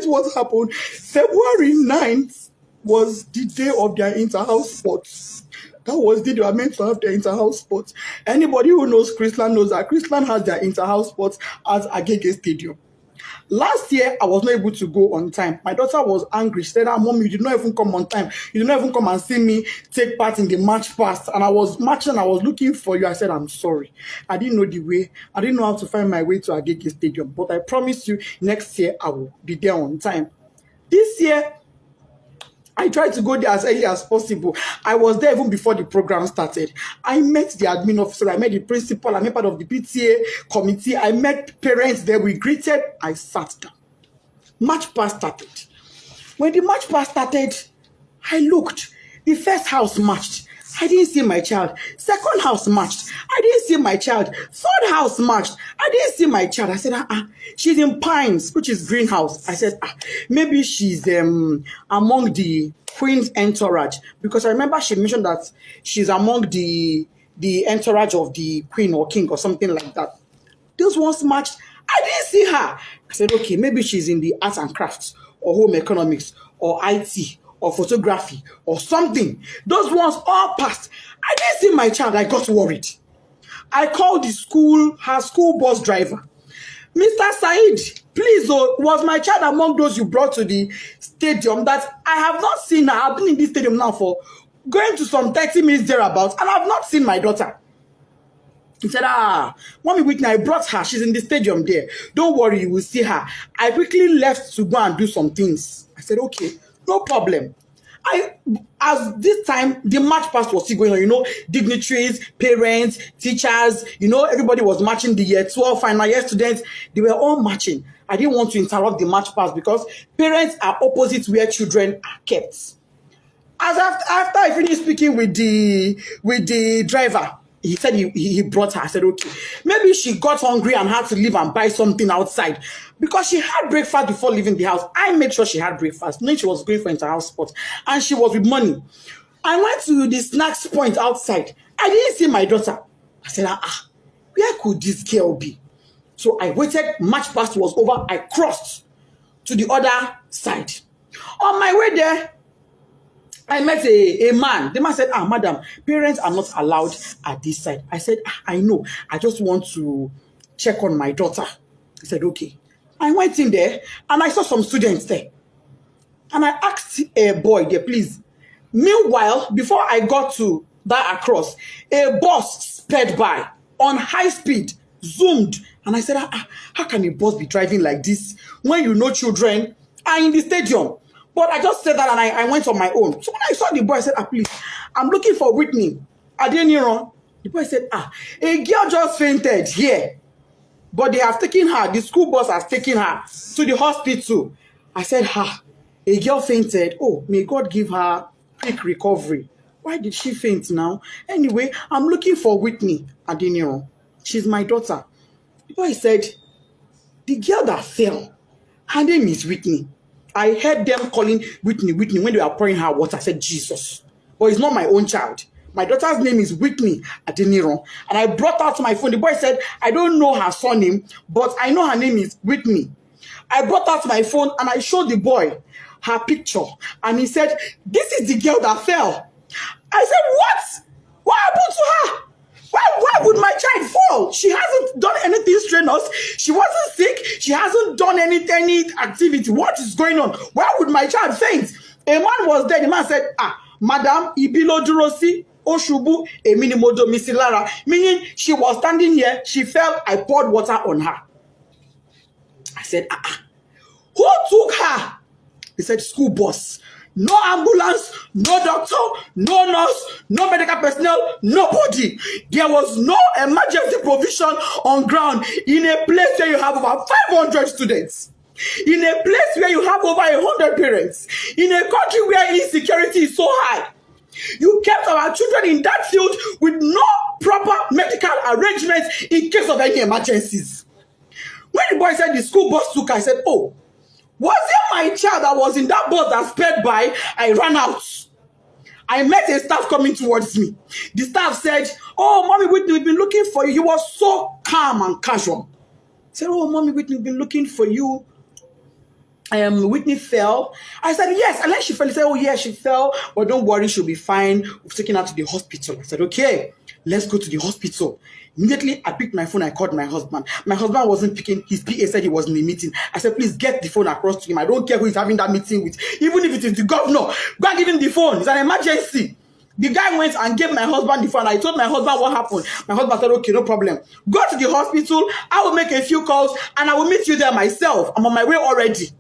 guess what happened? February 9th was the day of their inter-house sports. That was the day they were meant to have their inter-house sports. Anybody who knows Chrisland knows that Chrisland has their inter-house sports at Agege Stadium. Last year, I was not able to go on time. My daughter was angry. She said, Mom, you did not even come on time. You did not even come and see me take part in the match past. And I was marching. I was looking for you. I said, I'm sorry. I didn't know the way. I didn't know how to find my way to Agege Stadium. But I promise you, next year, I will be there on time. This year, I tried to go there as early as possible. I was there even before the program started. I met the admin officer, I met the principal, I met part of the PTA committee, I met parents there, we greeted, I sat down. Match pass started. When the match pass started, I looked. The first house matched. I didn't see my child. Second house matched. I didn't see my child. Third house matched. I didn't see my child. I said, she's in Pines, which is greenhouse. I said, maybe she's among the Queen's entourage. Because I remember she mentioned that she's among the entourage of the Queen or King or something like that. Those ones matched. I didn't see her. I said, okay, maybe she's in the arts and crafts or home economics or IT or photography or something. Those ones all passed. I didn't see my child. I got worried. I called the school, her school bus driver. Mr. Said, please, was my child among those you brought to the stadium that I have not seen her? I've been in this stadium now for going to some 30 minutes thereabouts and I've not seen my daughter. He said, Mommy Whitney, I brought her. She's in the stadium there. Don't worry, you will see her. I quickly left to go and do some things. I said, okay. No problem. As this time, the match past was still going on, dignitaries, parents, teachers, everybody was matching the year 12 final year students. They were all matching. I didn't want to interrupt the match pass because parents are opposite where children are kept. As after I finished speaking with the driver, he said he brought her. I said, okay. Maybe she got hungry and had to leave and buy something outside. Because she had breakfast before leaving the house. I made sure she had breakfast, knowing she was going for inter-house sports. And she was with money. I went to the snacks point outside. I didn't see my daughter. I said, where could this girl be? So I waited. Match past was over. I crossed to the other side. On my way there, I met a man. The man said, madam, parents are not allowed at this side. I said, I know. I just want to check on my daughter. He said, okay. I went in there and I saw some students there. And I asked a boy there, please. Meanwhile, before I got to that across, a bus sped by on high speed, zoomed. And I said, how can a bus be driving like this when children are in the stadium? But I just said that and I went on my own. So when I saw the boy, I said, please, I'm looking for Whitney. I didn't hear. The boy said, a girl just fainted here. But they have taken her, the school bus has taken her to the hospital. I said, a girl fainted. Oh, may God give her quick recovery. Why did she faint now? Anyway, I'm looking for Whitney Adeniro. She's my daughter. The boy said, the girl that fell, her name is Whitney. I heard them calling Whitney when they were pouring her water. I said, Jesus. But it's not my own child. My daughter's name is Whitney Adeniro. And I brought out my phone. The boy said, I don't know her surname, but I know her name is Whitney. I brought out my phone and I showed the boy her picture. And he said, this is the girl that fell. I said, what? What happened to her? Why would my child fall? She hasn't done anything strenuous. She wasn't sick. She hasn't done any activity. What is going on? Why would my child faint? A man was there. The man said, Madam, Ibilo Durosi, Oshubu, Eminimodo Misilara. Meaning she was standing here. She fell. I poured water on her. I said, who took her? He said, school bus. No ambulance, no doctor, no nurse, no medical personnel, nobody. There was no emergency provision on ground in a place where you have over 500 students. In a place where you have over 100 parents. In a country where insecurity is so high. You kept our children in that field with no proper medical arrangements in case of any emergencies. When the boy said the school bus took her, I said, was it my child that was in that bus that sped by? I ran out. I met a staff coming towards me. The staff said, Mommy Whitney, we've been looking for you. He was so calm and casual. I said, Mommy Whitney, we've been looking for you. Whitney fell. I said, yes. And then she fell. He said, oh, yeah, she fell. But don't worry, she'll be fine. We've taken her to the hospital. I said, okay, let's go to the hospital. Immediately, I picked my phone. I called my husband. My husband wasn't picking. His PA said he was in a meeting. I said, please get the phone across to him. I don't care who he's having that meeting with. Even if it is the governor, go and give him the phone. It's an emergency. The guy went and gave my husband the phone. I told my husband what happened. My husband said, okay, no problem. Go to the hospital. I will make a few calls and I will meet you there myself. I'm on my way already.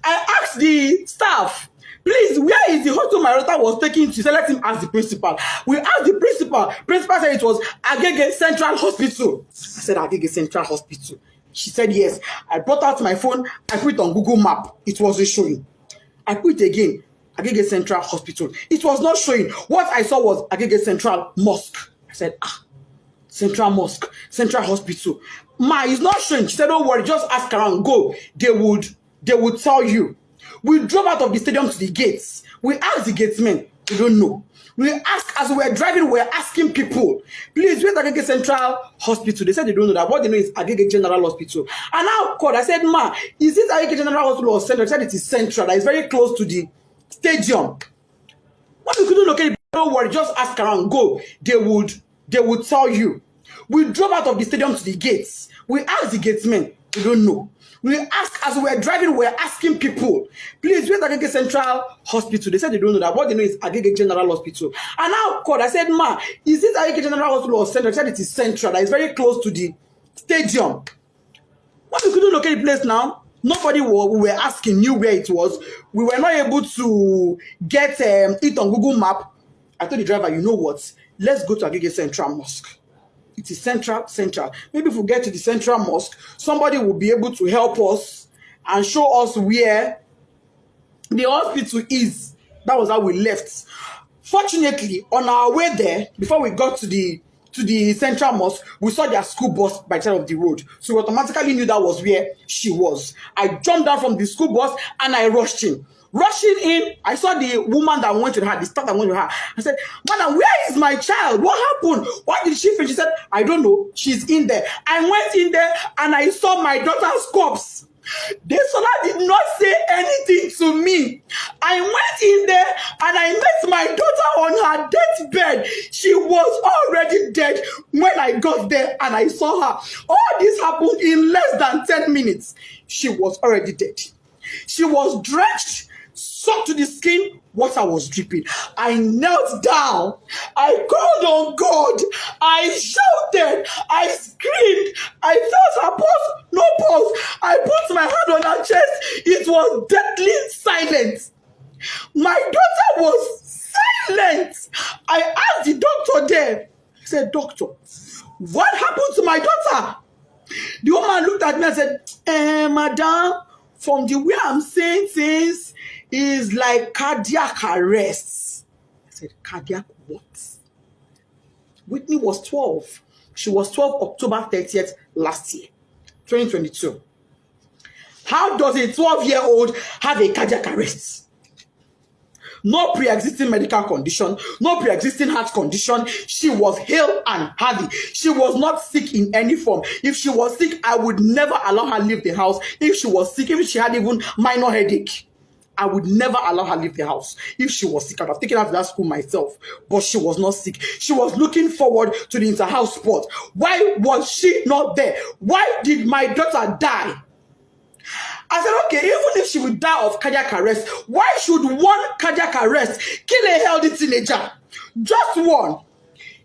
I asked the staff, please, where is the hospital my daughter was taken to? She said, let him ask the principal. We asked the principal. Principal said it was Agege Central Hospital. I said, Agege Central Hospital. She said, yes. I brought out my phone. I put it on Google Map. It wasn't showing. I put it again. Agege Central Hospital. It was not showing. What I saw was Agege Central Mosque. I said, Central Mosque, Central Hospital. Ma, it's not showing. She said, don't worry, just ask around. Go. They would tell you. We drove out of the stadium to the gates. We asked the gatesmen. We don't know. We asked, as we were driving, we were asking people, please, where's Agege Central Hospital? They said they don't know that. What they know is Agege General Hospital. And I called. I said, ma, is this Agege General Hospital or Central? They said it is Central. That is very close to the stadium. What we couldn't locate, don't worry, just ask around. Go. They would tell you. We drove out of the stadium to the gates. We asked the gatesmen. We don't know. We asked, as we were driving, we were asking people, please, where's Agege Central Hospital? They said they don't know that. What they know is Agege General Hospital. And I called. I said, ma, is this Agege General Hospital or Central? They said it is Central. That is very close to the stadium. What we couldn't locate the place now. Nobody we were asking knew where it was. We were not able to get it on Google Map. I told the driver, you know what? Let's go to Agege Central Mosque. It is central. Maybe if we get to the Central Mosque, somebody will be able to help us and show us where the hospital is. That was how we left. Fortunately, on our way there, before we got to the Central Mosque, we saw their school bus by the side of the road. So we automatically knew that was where she was. I jumped down from the school bus and I rushed in. Rushing in, I saw the woman that went to her, the staff that went to her. I said, madam, where is my child? What happened? Why did she faint? She said, I don't know. She's in there. I went in there and I saw my daughter's corpse. Desola did not say anything to me. I went in there and I met my daughter on her deathbed. She was already dead when I got there and I saw her. All this happened in less than 10 minutes. She was already dead. She was drenched, soaked to the skin. Water was dripping. I knelt down. I called on God. I shouted. I screamed. I felt her pulse. No pulse. I put my hand on her chest. It was deathly silent. My daughter was silent. I asked the doctor there. He said, doctor, what happened to my daughter? The woman looked at me and said, madam, from the way I'm saying things, is like cardiac arrest. I said, cardiac what? Whitney was 12. She was 12 October 30th last year, 2022. How does a 12-year-old have a cardiac arrest? No pre-existing medical condition, no pre-existing heart condition. She was hale and healthy. She was not sick in any form. If she was sick, I would never allow her leave the house. If she was sick, if she had even minor headache, I would never allow her leave the house. If she was sick, I'd have taken her to that school myself. But she was not sick. She was looking forward to the inter-house sport. Why was she not there? Why did my daughter die? I said, okay, even if she would die of cardiac arrest, why should one cardiac arrest kill a healthy teenager? Just one.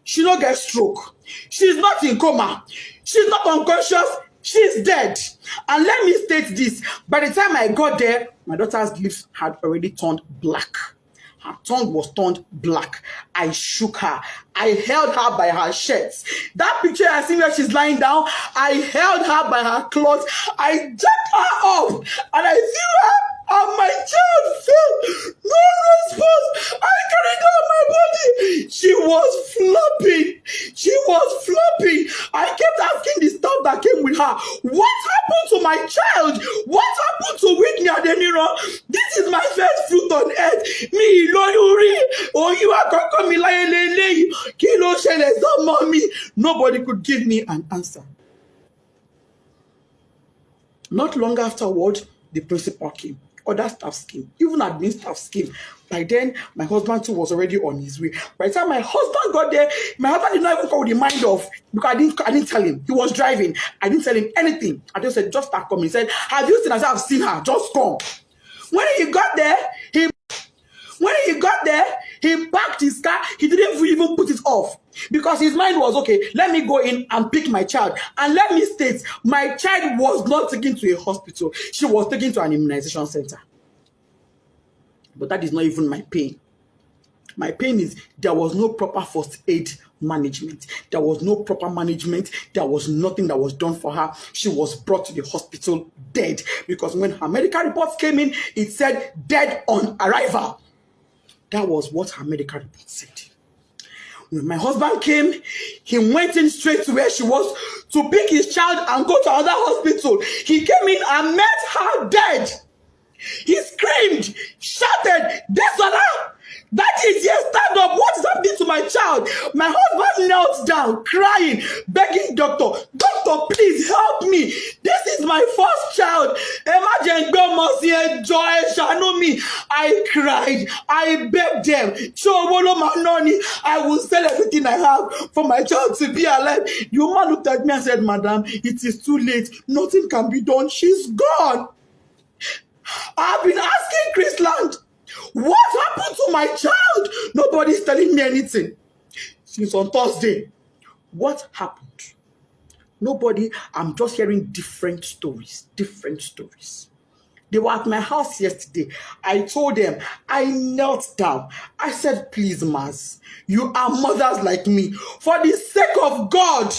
She don't get stroke. She's not in coma. She's not unconscious. She's dead. And let me state this. By the time I got there, my daughter's lips had already turned black. Her tongue was turned black. I shook her. I held her by her shirts. That picture I see where she's lying down, I held her by her clothes. I jacked her up and I threw her and my child fell. No response. I carried her on my body. She was flopping. She was flopping. I kept asking the staff that came with her, what happened to my child? What happened to Whitney Adeniro? This is my first fruit on earth. Me, Lori, oh, you are going to come in. Kilo shele so mommy. Nobody could give me an answer. Not long afterward, the principal came. Other staff came. Even admin staff came. By then, my husband too was already on his way. By the time my husband got there, my husband did not even come with the mind of, because I didn't tell him. He was driving. I didn't tell him anything. I just said, just start coming. He said, have you seen her? I said, I've seen her. Just come. When he got there, he parked his car. He didn't even put it off because his mind was, okay, let me go in and pick my child. And let me state, my child was not taken to a hospital. She was taken to an immunization center. But that is not even my pain. My pain is there was no proper first aid management. There was no proper management. There was nothing that was done for her. She was brought to the hospital dead because when her medical reports came in, it said dead on arrival. That was what her medical report said. When my husband came, he went in straight to where she was to pick his child and go to another hospital. He came in and met her dead. He screamed, shouted, Desola! That is, yes, stand up. What is happening to my child? My husband knelt down, crying, begging doctor, please help me. This is my first child. Imagine God must enjoy, shall me. I cried. I begged them. I will sell everything I have for my child to be alive. The woman looked at me and said, Madam, it is too late. Nothing can be done. She's gone. I've been asking Chrisland, what happened to my child? Nobody's telling me anything. Since on Thursday, what happened? Nobody, I'm just hearing different stories. They were at my house yesterday. I told them, I knelt down. I said, please, Mas, you are mothers like me. For the sake of God,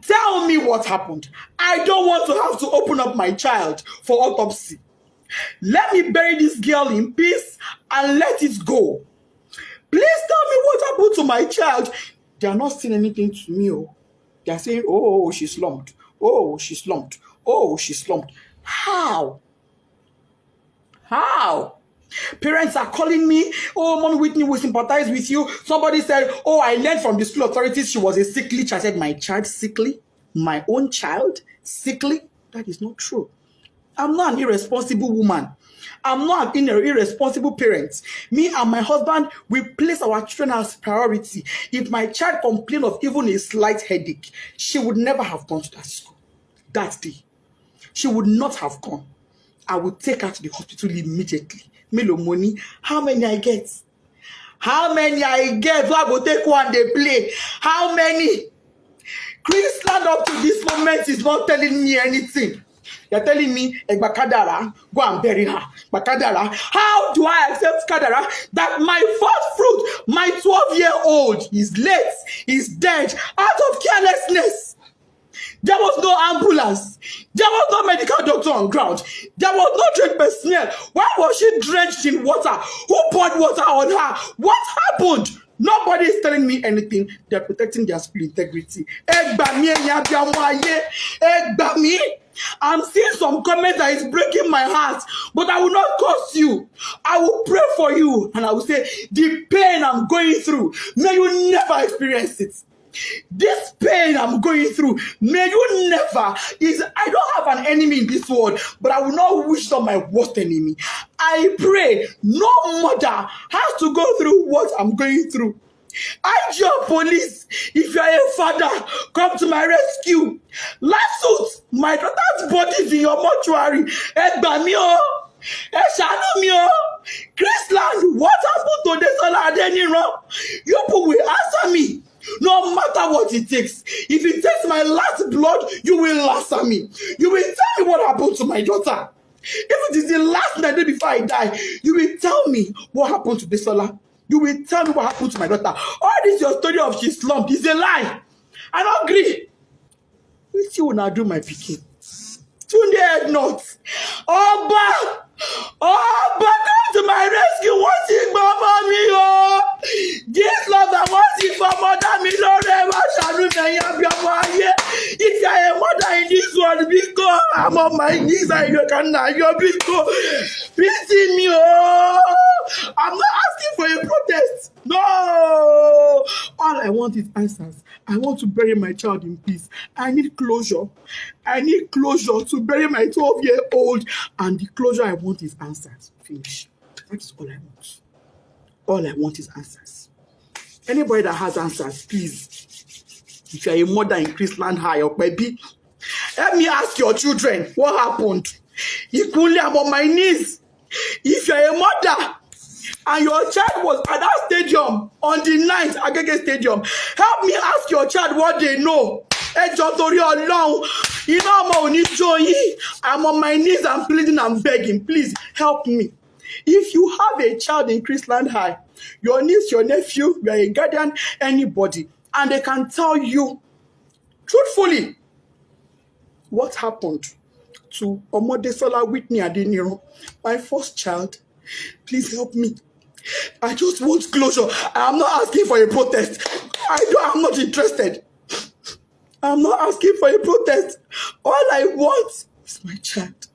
tell me what happened. I don't want to have to open up my child for autopsy. Let me bury this girl in peace and let it go. Please tell me what happened to my child. They are not saying anything to me. They are saying, oh, she's slumped. Oh, she's slumped. Oh, she's slumped. How? Parents are calling me. Oh, Mommy Whitney will sympathize with you. Somebody said, oh, I learned from the school authorities she was a sickly child. I said, my child sickly? My own child sickly? That is not true. I'm not an irresponsible woman. I'm not an irresponsible parent. Me and my husband, we place our children as priority. If my child complained of even a slight headache, she would never have gone to that school that day. She would not have gone. I would take her to the hospital immediately. Melo money. How many I get? So I will take one, they play. How many? Chrisland up to this moment is not telling me anything. They're telling me, Kadara, go and bury her. Kadara. How do I accept Kadara that my first fruit, my 12-year-old, is late, is dead, out of carelessness? There was no ambulance. There was no medical doctor on ground. There was no trained personnel. Why was she drenched in water? Who poured water on her? What happened? Nobody is telling me anything. They're protecting their school integrity. I'm seeing some comment that is breaking my heart, but I will not curse you. I will pray for you, and I will say, the pain I'm going through, may you never experience it. This pain I'm going through, may you never. I don't have an enemy in this world, but I will not wish on my worst enemy. I pray no mother has to go through what I'm going through. IG police, if you are a father, come to my rescue. Last suit, my daughter's body is in your mortuary. Chrisland, what happened to Desola Adeniro? You people will answer me. No matter what it takes. If it takes my last blood, you will answer me. You will tell me what happened to my daughter. If it is the last night before I die, you will tell me what happened to Desola. You will tell me what happened to my daughter. All this your story of she slumped is a lie. I don't agree. What you wanna do, my picking? Tunde not. Oba, come to my rescue. What's it, Mama me? Oh, this love that wants it for mother me. Lord, ever shall remain. If you are a mother in this world, because I'm on my knees and you can now, you're because pity me. Oh, I'm not asking for a protest. No. All I want is answers. I want to bury my child in peace. I need closure. I need closure to bury my 12-year-old. And the closure I want is answers. Finish. That's all I want. All I want is answers. Anybody that has answers, please. If you're a mother in Chrisland High or baby, help me ask your children what happened. Equally, I'm on my knees. If you're a mother and your child was at that stadium on the 9th, Agege Stadium, help me ask your child what they know. I'm on my knees, I'm pleading, I'm begging. Please help me. If you have a child in Chrisland High, your niece, your nephew, you are a guardian, anybody, and they can tell you truthfully what happened to Omodesola Whitney Adeniro, my first child, please help me. I just want closure. I'm not asking for a protest. I'm not interested. I'm not asking for a protest. All I want is my child.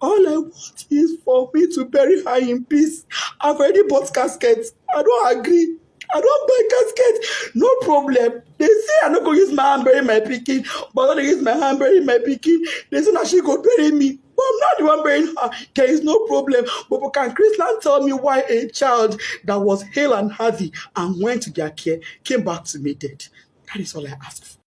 All I want is for me to bury her in peace. I've already bought caskets. I don't agree. I don't buy casket. No problem. They say I'm not going to use my hand bury my pikin, but I'm going to use my hand bury my pikin. They say that she go bury me. But I'm not the one burying her. There is no problem. But can Chrisland tell me why a child that was hale and healthy and went to their care came back to me dead? That is all I ask for.